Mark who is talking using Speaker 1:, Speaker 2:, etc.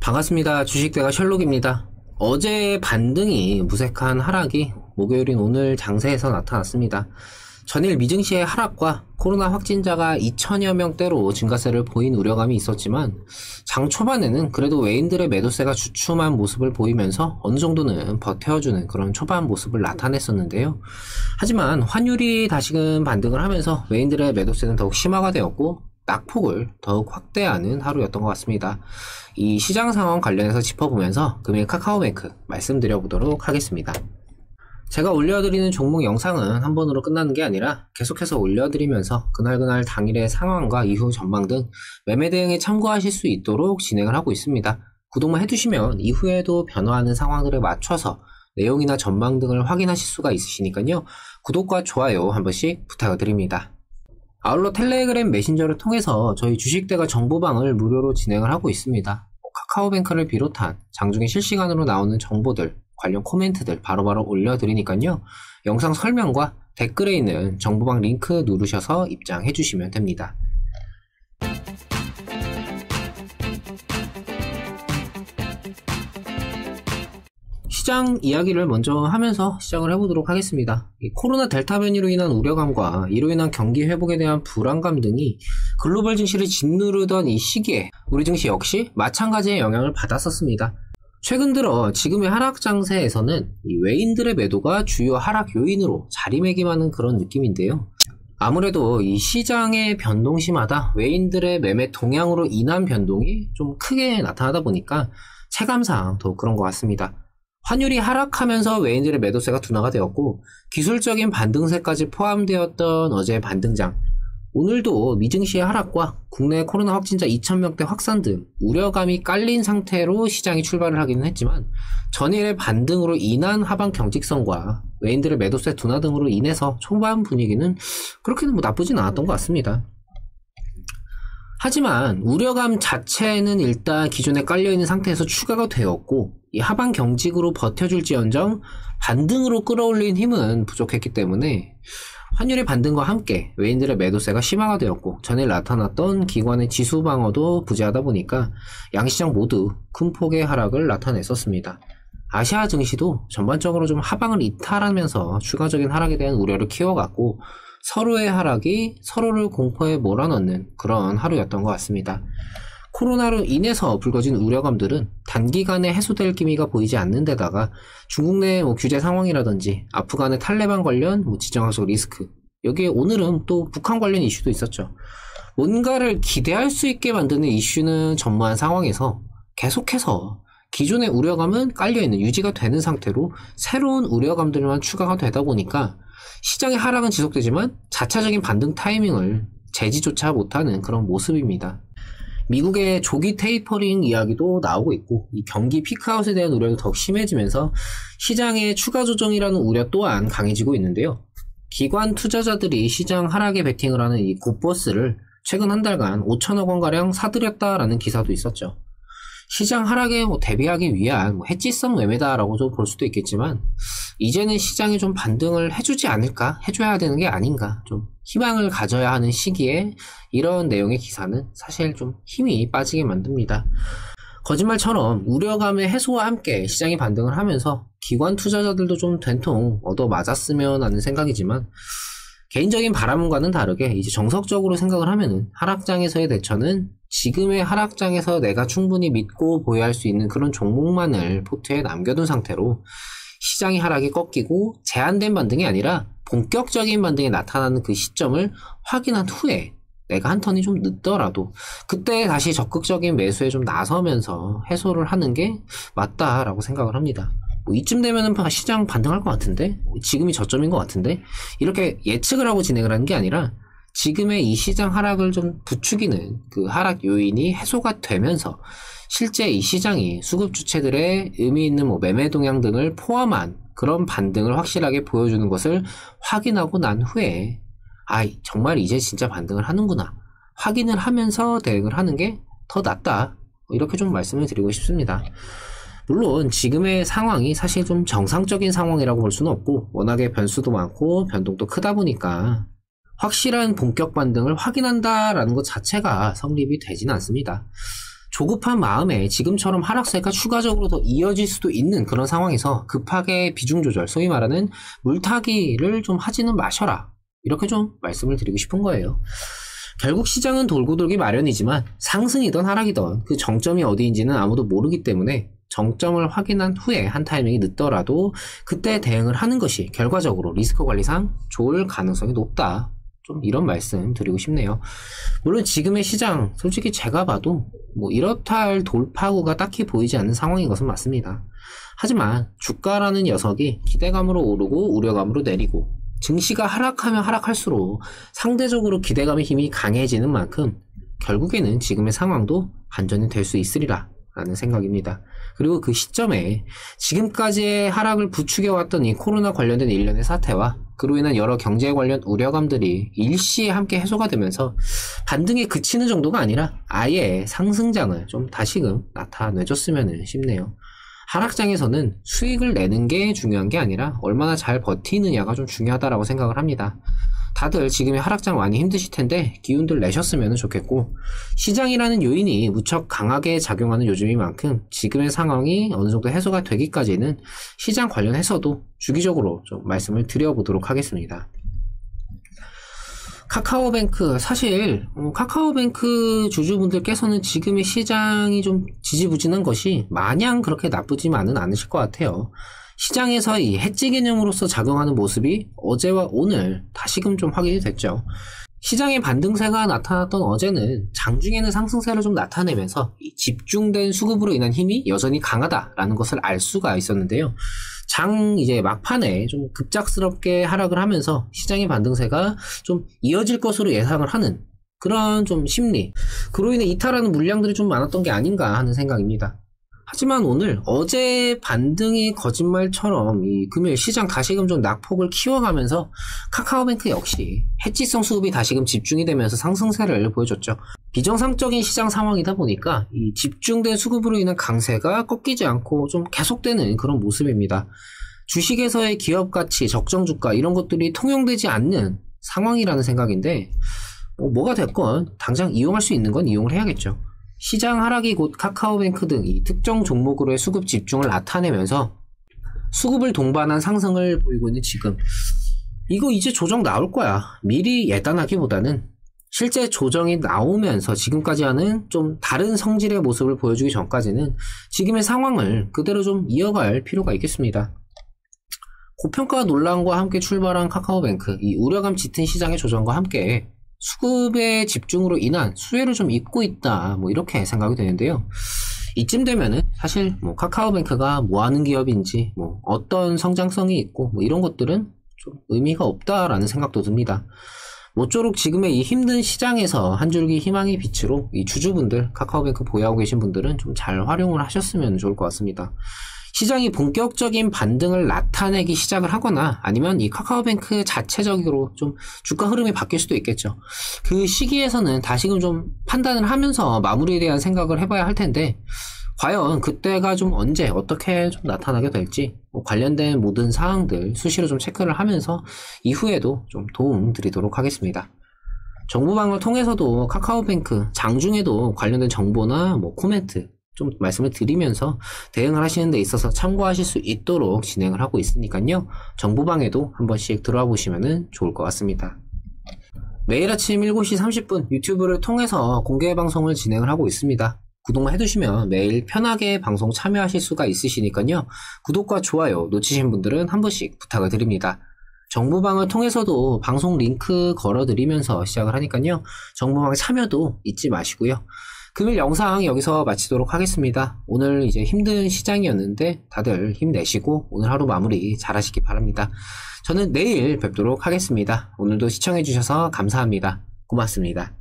Speaker 1: 반갑습니다. 주식대가 셜록입니다. 어제의 반등이 무색한 하락이 목요일인 오늘 장세에서 나타났습니다. 전일 미증시의 하락과 코로나 확진자가 2천여 명대로 증가세를 보인 우려감이 있었지만 장 초반에는 그래도 외인들의 매도세가 주춤한 모습을 보이면서 어느 정도는 버텨주는 그런 초반 모습을 나타냈었는데요. 하지만 환율이 다시금 반등을 하면서 외인들의 매도세는 더욱 심화가 되었고 낙폭을 더욱 확대하는 하루였던 것 같습니다. 이 시장 상황 관련해서 짚어보면서 금일 카카오뱅크 말씀드려보도록 하겠습니다. 제가 올려드리는 종목 영상은 한 번으로 끝나는 게 아니라 계속해서 올려드리면서 그날 당일의 상황과 이후 전망 등 매매 대응에 참고하실 수 있도록 진행을 하고 있습니다. 구독만 해두시면 이후에도 변화하는 상황들에 맞춰서 내용이나 전망 등을 확인하실 수가 있으시니까요. 구독과 좋아요 한 번씩 부탁을 드립니다. 아울러 텔레그램 메신저를 통해서 저희 주식대가 정보방을 무료로 진행을 하고 있습니다. 카카오뱅크를 비롯한 장중에 실시간으로 나오는 정보들, 관련 코멘트들 바로바로 올려드리니까요. 영상 설명과 댓글에 있는 정보방 링크 누르셔서 입장해 주시면 됩니다. 시장 이야기를 먼저 하면서 시작을 해보도록 하겠습니다. 코로나 델타 변이로 인한 우려감과 이로 인한 경기 회복에 대한 불안감 등이 글로벌 증시를 짓누르던 이 시기에 우리 증시 역시 마찬가지의 영향을 받았었습니다. 최근 들어 지금의 하락 장세에서는 이 외인들의 매도가 주요 하락 요인으로 자리매김하는 그런 느낌인데요. 아무래도 이 시장의 변동시마다 외인들의 매매 동향으로 인한 변동이 좀 크게 나타나다 보니까 체감상 더 그런 것 같습니다. 환율이 하락하면서 외인들의 매도세가 둔화가 되었고 기술적인 반등세까지 포함되었던 어제의 반등장, 오늘도 미증시의 하락과 국내 코로나 확진자 2,000명대 확산 등 우려감이 깔린 상태로 시장이 출발을 하기는 했지만 전일의 반등으로 인한 하방 경직성과 외인들의 매도세 둔화 등으로 인해서 초반 분위기는 그렇게는 나쁘진 않았던 것 같습니다. 하지만 우려감 자체는 일단 기존에 깔려있는 상태에서 추가가 되었고 이 하방 경직으로 버텨줄지언정 반등으로 끌어올린 힘은 부족했기 때문에 환율의 반등과 함께 외인들의 매도세가 심화가 되었고 전일 나타났던 기관의 지수 방어도 부재하다 보니까 양시장 모두 큰 폭의 하락을 나타냈었습니다. 아시아 증시도 전반적으로 좀 하방을 이탈하면서 추가적인 하락에 대한 우려를 키워갔고 서로의 하락이 서로를 공포에 몰아넣는 그런 하루였던 것 같습니다. 코로나로 인해서 불거진 우려감들은 단기간에 해소될 기미가 보이지 않는 데다가 중국 내 규제 상황이라든지 아프간의 탈레반 관련 지정학적 리스크, 여기에 오늘은 또 북한 관련 이슈도 있었죠. 뭔가를 기대할 수 있게 만드는 이슈는 전무한 상황에서 계속해서 기존의 우려감은 깔려있는, 유지가 되는 상태로 새로운 우려감들만 추가가 되다 보니까 시장의 하락은 지속되지만 자체적인 반등 타이밍을 제지조차 못하는 그런 모습입니다. 미국의 조기 테이퍼링 이야기도 나오고 있고 이 경기 피크아웃에 대한 우려도 더욱 심해지면서 시장의 추가 조정이라는 우려 또한 강해지고 있는데요. 기관 투자자들이 시장 하락에 베팅을 하는 이 굿버스를 최근 한 달간 5천억 원가량 사들였다라는 기사도 있었죠. 시장 하락에 대비하기 위한 해지성 매매다라고 좀 볼 수도 있겠지만 이제는 시장이 좀 반등을 해주지 않을까? 해줘야 되는 게 아닌가? 좀 희망을 가져야 하는 시기에 이런 내용의 기사는 사실 좀 힘이 빠지게 만듭니다. 거짓말처럼 우려감의 해소와 함께 시장이 반등을 하면서 기관 투자자들도 좀 된통 얻어 맞았으면 하는 생각이지만 개인적인 바람과는 다르게 이제 정석적으로 생각을 하면은 하락장에서의 대처는 지금의 하락장에서 내가 충분히 믿고 보유할 수 있는 그런 종목만을 포트에 남겨둔 상태로 시장의 하락이 꺾이고 제한된 반등이 아니라 본격적인 반등이 나타나는 그 시점을 확인한 후에 내가 한 턴이 좀 늦더라도 그때 다시 적극적인 매수에 좀 나서면서 해소를 하는 게 맞다라고 생각을 합니다. 이쯤 되면은 시장 반등할 것 같은데? 지금이 저점인 것 같은데? 이렇게 예측을 하고 진행을 하는 게 아니라 지금의 이 시장 하락을 좀 부추기는 그 하락 요인이 해소가 되면서 실제 이 시장이 수급 주체들의 의미 있는 매매 동향 등을 포함한 그런 반등을 확실하게 보여주는 것을 확인하고 난 후에 정말 이제 진짜 반등을 하는구나 확인을 하면서 대응을 하는 게 더 낫다, 이렇게 좀 말씀을 드리고 싶습니다. 물론 지금의 상황이 사실 좀 정상적인 상황이라고 볼 수는 없고 워낙에 변수도 많고 변동도 크다 보니까 확실한 본격 반등을 확인한다라는 것 자체가 성립이 되지는 않습니다. 조급한 마음에 지금처럼 하락세가 추가적으로 더 이어질 수도 있는 그런 상황에서 급하게 비중 조절, 소위 말하는 물타기를 좀 하지는 마셔라. 이렇게 좀 말씀을 드리고 싶은 거예요. 결국 시장은 돌고 돌기 마련이지만 상승이든 하락이든 그 정점이 어디인지는 아무도 모르기 때문에 정점을 확인한 후에 한 타이밍이 늦더라도 그때 대응을 하는 것이 결과적으로 리스크 관리상 좋을 가능성이 높다. 좀 이런 말씀 드리고 싶네요. 물론 지금의 시장 솔직히 제가 봐도 뭐 이렇다 할 돌파구가 딱히 보이지 않는 상황인 것은 맞습니다. 하지만 주가라는 녀석이 기대감으로 오르고 우려감으로 내리고 증시가 하락하면 하락할수록 상대적으로 기대감의 힘이 강해지는 만큼 결국에는 지금의 상황도 반전이 될 수 있으리라 라는 생각입니다. 그리고 그 시점에 지금까지의 하락을 부추겨왔던 이 코로나 관련된 일련의 사태와 그로 인한 여러 경제 관련 우려감들이 일시에 함께 해소가 되면서 반등에 그치는 정도가 아니라 아예 상승장을 좀 다시금 나타내줬으면 싶네요. 하락장에서는 수익을 내는 게 중요한 게 아니라 얼마나 잘 버티느냐가 좀 중요하다라고 생각을 합니다. 다들 지금의 하락장 많이 힘드실 텐데 기운들 내셨으면 좋겠고, 시장이라는 요인이 무척 강하게 작용하는 요즘인 만큼 지금의 상황이 어느 정도 해소가 되기까지는 시장 관련해서도 주기적으로 좀 말씀을 드려보도록 하겠습니다. 카카오뱅크, 사실 카카오뱅크 주주분들께서는 지금의 시장이 좀 지지부진한 것이 마냥 그렇게 나쁘지만은 않으실 것 같아요. 시장에서 이 해지 개념으로서 작용하는 모습이 어제와 오늘 다시금 좀 확인이 됐죠. 시장의 반등세가 나타났던 어제는 장중에는 상승세를 좀 나타내면서 이 집중된 수급으로 인한 힘이 여전히 강하다라는 것을 알 수가 있었는데요. 이제 막판에 좀 급작스럽게 하락을 하면서 시장의 반등세가 좀 이어질 것으로 예상을 하는 그런 좀 심리, 그로 인해 이탈하는 물량들이 좀 많았던 게 아닌가 하는 생각입니다. 하지만 오늘 어제 반등이 거짓말처럼 이 금요일 시장 다시금 좀 낙폭을 키워가면서 카카오뱅크 역시 해지성 수급이 다시금 집중이 되면서 상승세를 보여줬죠. 비정상적인 시장 상황이다 보니까 이 집중된 수급으로 인한 강세가 꺾이지 않고 좀 계속되는 그런 모습입니다. 주식에서의 기업 가치, 적정 주가 이런 것들이 통용되지 않는 상황이라는 생각인데 뭐가 됐건 당장 이용할 수 있는 건 이용을 해야겠죠. 시장 하락이 곧 카카오뱅크 등 이 특정 종목으로의 수급 집중을 나타내면서 수급을 동반한 상승을 보이고 있는 지금, 이거 이제 조정 나올 거야. 미리 예단하기보다는 실제 조정이 나오면서 지금까지 하는 좀 다른 성질의 모습을 보여주기 전까지는 지금의 상황을 그대로 좀 이어갈 필요가 있겠습니다. 고평가 논란과 함께 출발한 카카오뱅크, 이 우려감 짙은 시장의 조정과 함께 수급의 집중으로 인한 수혜를 좀 입고 있다, 뭐 이렇게 생각이 되는데요. 이쯤 되면은 사실 뭐 카카오뱅크가 뭐 하는 기업인지, 뭐 어떤 성장성이 있고 뭐 이런 것들은 좀 의미가 없다라는 생각도 듭니다. 모쪼록 지금의 이 힘든 시장에서 한 줄기 희망의 빛으로 이 주주분들, 카카오뱅크 보유하고 계신 분들은 좀 잘 활용을 하셨으면 좋을 것 같습니다. 시장이 본격적인 반등을 나타내기 시작을 하거나 아니면 이 카카오뱅크 자체적으로 좀 주가 흐름이 바뀔 수도 있겠죠. 그 시기에서는 다시금 좀 판단을 하면서 마무리에 대한 생각을 해봐야 할 텐데, 과연 그때가 좀 언제 어떻게 좀 나타나게 될지 관련된 모든 사항들 수시로 좀 체크를 하면서 이후에도 좀 도움 드리도록 하겠습니다. 정보방을 통해서도 카카오뱅크 장중에도 관련된 정보나 뭐 코멘트 좀 말씀을 드리면서 대응을 하시는 데 있어서 참고하실 수 있도록 진행을 하고 있으니까요. 정보방에도 한 번씩 들어와 보시면 좋을 것 같습니다. 매일 아침 7시 30분 유튜브를 통해서 공개 방송을 진행을 하고 있습니다. 구독만 해두시면 매일 편하게 방송 참여하실 수가 있으시니까요. 구독과 좋아요 놓치신 분들은 한 번씩 부탁을 드립니다. 정보방을 통해서도 방송 링크 걸어드리면서 시작을 하니까요. 정보방 참여도 잊지 마시고요. 금일 영상 여기서 마치도록 하겠습니다. 오늘 이제 힘든 시장이었는데 다들 힘내시고 오늘 하루 마무리 잘 하시기 바랍니다. 저는 내일 뵙도록 하겠습니다. 오늘도 시청해주셔서 감사합니다. 고맙습니다.